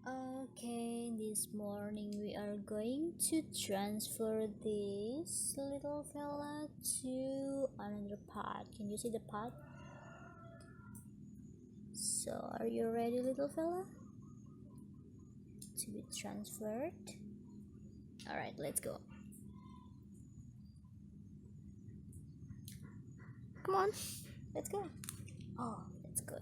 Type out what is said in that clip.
Okay, this morning we are going to transfer this little fella to another pot. Can you see the pot? So, are you ready, little fella? To be transferred? Alright, let's go. Come on, let's go. Oh, that's good.